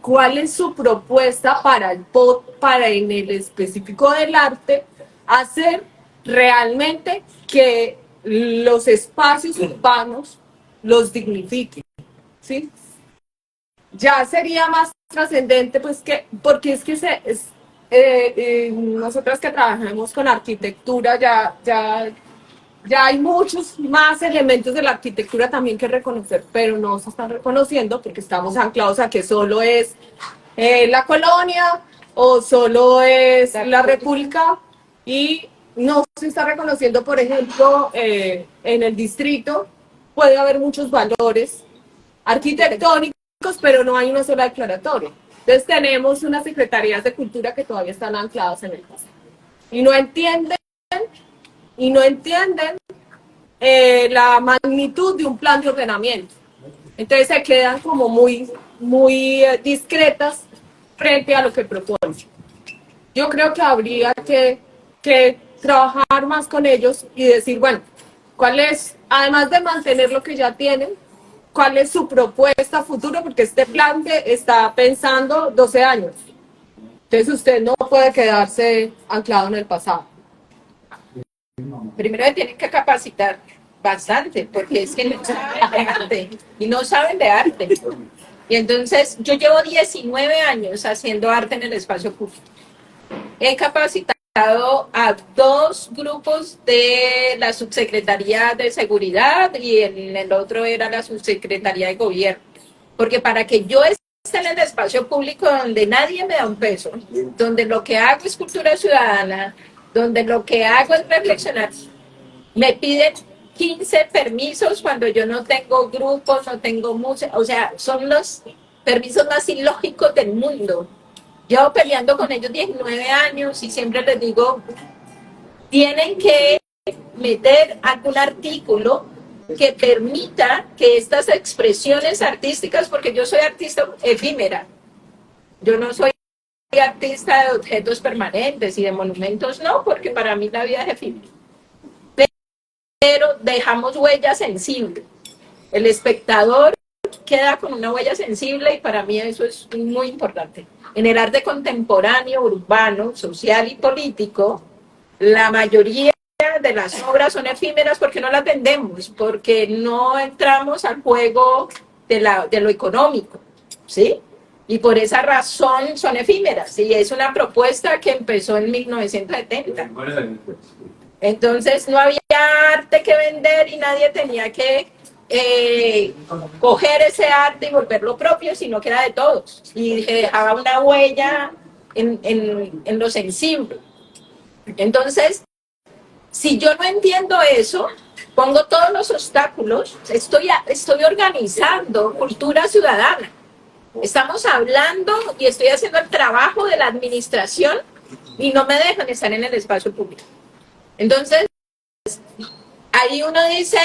cuál es su propuesta para el POT, para en el específico del arte, hacer realmente que los espacios urbanos los dignifiquen, ¿sí? Ya sería más trascendente, pues que, porque es que nosotras que trabajamos con arquitectura ya hay muchos más elementos de la arquitectura también que reconocer, pero no se están reconociendo porque estamos anclados a que solo es la colonia o solo es la república y no se está reconociendo, por ejemplo, en el distrito puede haber muchos valores arquitectónicos, pero no hay una sola declaratoria. Entonces tenemos unas secretarías de cultura que todavía están ancladas en el pasado y no entienden la magnitud de un plan de ordenamiento. Entonces se quedan como muy discretas frente a lo que proponen. Yo creo que habría que trabajar más con ellos y decir, bueno, ¿cuál es, además de mantener lo que ya tienen, cuál es su propuesta futuro? Porque este plan está pensando 12 años. Entonces usted no puede quedarse anclado en el pasado. Primero se tienen que capacitar bastante, porque es que no saben de arte y no saben de arte. Y entonces yo llevo 19 años haciendo arte en el espacio público. He capacitado a 2 grupos de la Subsecretaría de Seguridad y el otro era la Subsecretaría de Gobierno. Porque para que yo esté en el espacio público donde nadie me da un peso, donde lo que hago es cultura ciudadana, donde lo que hago es reflexionar, me piden 15 permisos cuando yo no tengo grupos, no tengo música, o sea, son los permisos más ilógicos del mundo. Llevo peleando con ellos 19 años y siempre les digo, tienen que meter algún artículo que permita que estas expresiones artísticas, porque yo soy artista efímera, yo no soy artista de objetos permanentes y de monumentos, no, porque para mí la vida es efímera. Pero dejamos huella sensible. El espectador queda con una huella sensible y para mí eso es muy importante. En el arte contemporáneo, urbano, social y político, la mayoría de las obras son efímeras porque no las vendemos, porque no entramos al juego de lo económico, ¿sí? Y por esa razón son efímeras. Y es una propuesta que empezó en 1970. Entonces no había arte que vender y nadie tenía que coger ese arte y volverlo propio, sino que era de todos. Y dejaba una huella en lo sensible. Entonces, si yo no entiendo eso, pongo todos los obstáculos, estoy organizando cultura ciudadana. Estamos hablando y estoy haciendo el trabajo de la administración y no me dejan estar en el espacio público. Entonces, ahí uno dice,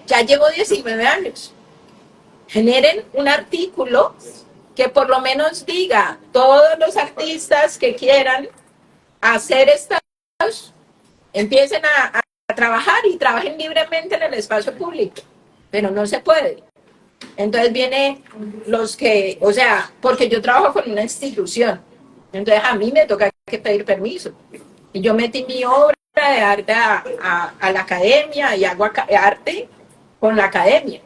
ya llevo 19 años. Generen un artículo que por lo menos diga, todos los artistas que quieran hacer estas, empiecen a trabajar y trabajen libremente en el espacio público. Pero no se puede. Entonces vienen los que, o sea, porque yo trabajo con una institución. Entonces a mí me toca que pedir permiso. Y yo metí mi obra de arte a la academia y hago arte con la academia.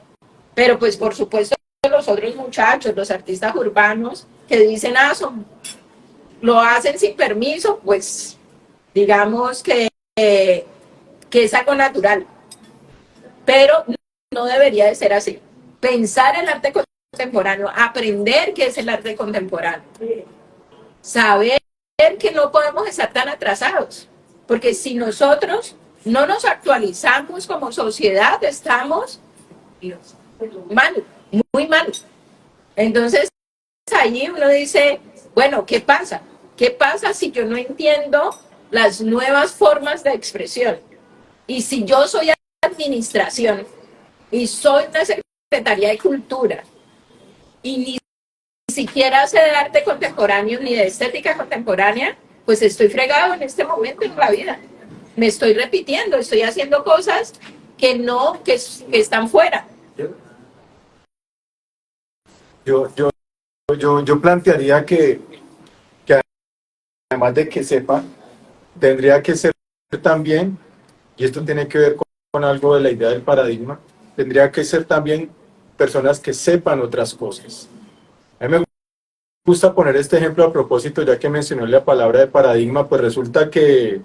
Pero pues por supuesto los otros muchachos, los artistas urbanos que dicen, lo hacen sin permiso, pues digamos que es algo natural. Pero no debería de ser así. Pensar el arte contemporáneo, aprender qué es el arte contemporáneo. saber que no podemos estar tan atrasados, porque si nosotros no nos actualizamos como sociedad, estamos mal, muy mal. Entonces, allí uno dice, bueno, ¿qué pasa? ¿Qué pasa si yo no entiendo las nuevas formas de expresión? Y si yo soy administración y soy una secretaría de cultura y ni siquiera sé de arte contemporáneo ni de estética contemporánea, pues estoy fregado en este momento en la vida. Me estoy repitiendo, estoy haciendo cosas que no, que están fuera. Yo plantearía que además de que sepa, tendría que ser también, y esto tiene que ver con algo de la idea del paradigma, tendría que ser también personas que sepan otras cosas. A mí me gusta poner este ejemplo a propósito, ya que mencionó la palabra de paradigma, pues resulta que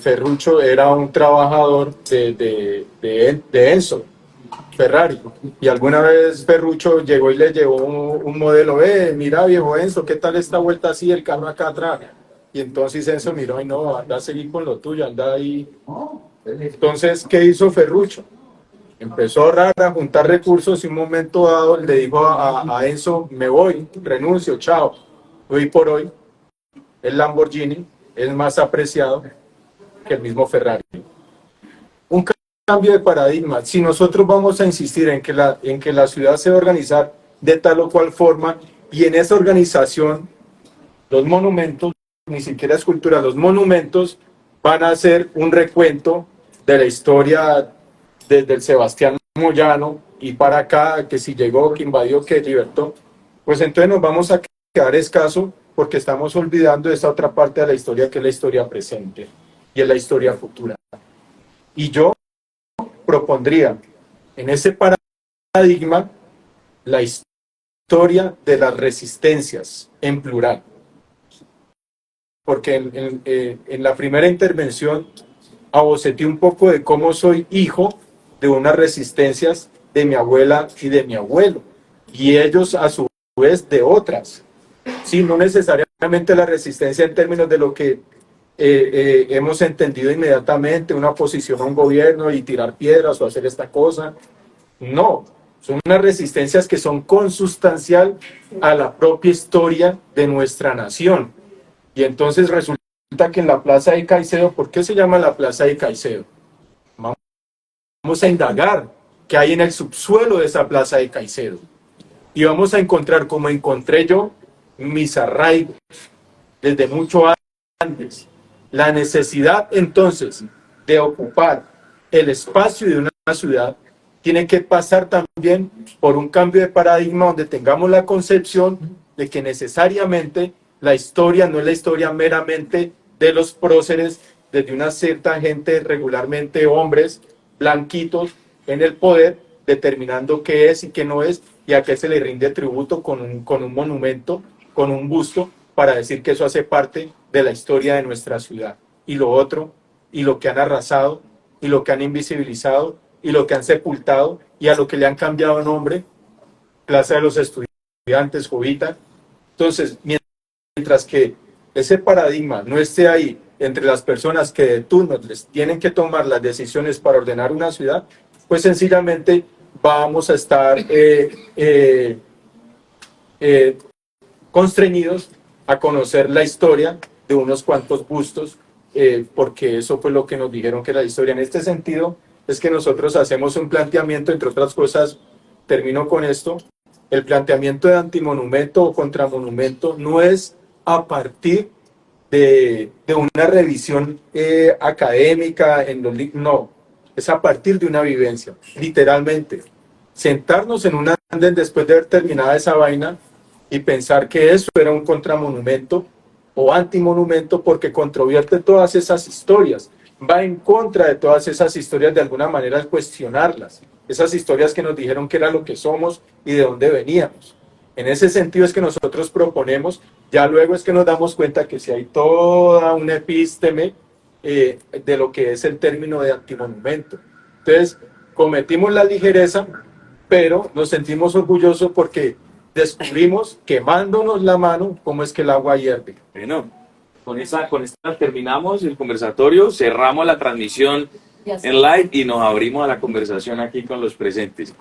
Ferrucho era un trabajador de Enzo, Ferrari, y alguna vez Ferrucho llegó y le llevó un modelo, mira viejo Enzo, ¿qué tal esta vuelta así, el carro acá atrás? Y entonces Enzo miró, y no, anda a seguir con lo tuyo, anda ahí. Entonces, ¿qué hizo Ferrucho? Empezó a ahorrar, a juntar recursos y un momento dado le dijo a Enzo, me voy, renuncio, chao. Hoy por hoy, el Lamborghini es más apreciado que el mismo Ferrari. Un cambio de paradigma. Si nosotros vamos a insistir en que la ciudad se va a organizar de tal o cual forma, y en esa organización los monumentos, ni siquiera escultura, los monumentos van a ser un recuento de la historia desde el Sebastián Moyano y para acá, que si llegó, que invadió, que libertó, pues entonces nos vamos a quedar escaso porque estamos olvidando esta otra parte de la historia que es la historia presente y es la historia futura. Y yo propondría en ese paradigma la historia de las resistencias en plural. Porque en la primera intervención aboceté un poco de cómo soy hijo de unas resistencias de mi abuela y de mi abuelo, y ellos a su vez de otras. Sí, no necesariamente la resistencia en términos de lo que hemos entendido inmediatamente, una oposición a un gobierno y tirar piedras o hacer esta cosa. No, son unas resistencias que son consustancial a la propia historia de nuestra nación. Y entonces resulta que en la Plaza de Caicedo, ¿por qué se llama la Plaza de Caicedo? Vamos a indagar qué hay en el subsuelo de esa Plaza de Caicedo. Y vamos a encontrar, como encontré yo, mis arraigos desde mucho antes. La necesidad entonces de ocupar el espacio de una ciudad tiene que pasar también por un cambio de paradigma donde tengamos la concepción de que necesariamente la historia no es la historia meramente de los próceres, desde una cierta gente, regularmente hombres blanquitos en el poder, determinando qué es y qué no es, y a qué se le rinde tributo con un monumento, con un busto, para decir que eso hace parte de la historia de nuestra ciudad. Y lo otro, y lo que han arrasado, y lo que han invisibilizado, y lo que han sepultado, y a lo que le han cambiado nombre, Plaza de los Estudiantes, Jovita. Entonces, mientras que ese paradigma no esté ahí entre las personas que de turno les tienen que tomar las decisiones para ordenar una ciudad, pues sencillamente vamos a estar constreñidos a conocer la historia de unos cuantos bustos, porque eso fue lo que nos dijeron que era la historia. En este sentido, es que nosotros hacemos un planteamiento, entre otras cosas, termino con esto, el planteamiento de antimonumento o contramonumento no es a partir de una revisión académica, no, es a partir de una vivencia, literalmente. Sentarnos en un andén después de haber terminado esa vaina y pensar que eso era un contramonumento o antimonumento porque controvierte todas esas historias, va en contra de todas esas historias de alguna manera al cuestionarlas, esas historias que nos dijeron que era lo que somos y de dónde veníamos. En ese sentido es que nosotros proponemos, ya luego es que nos damos cuenta que si hay toda una epísteme de lo que es el término de antimonumento. Entonces, cometimos la ligereza, pero nos sentimos orgullosos porque descubrimos, quemándonos la mano, cómo es que el agua hierve. Bueno, con esta terminamos el conversatorio, cerramos la transmisión Ya está. en live y nos abrimos a la conversación aquí con los presentes.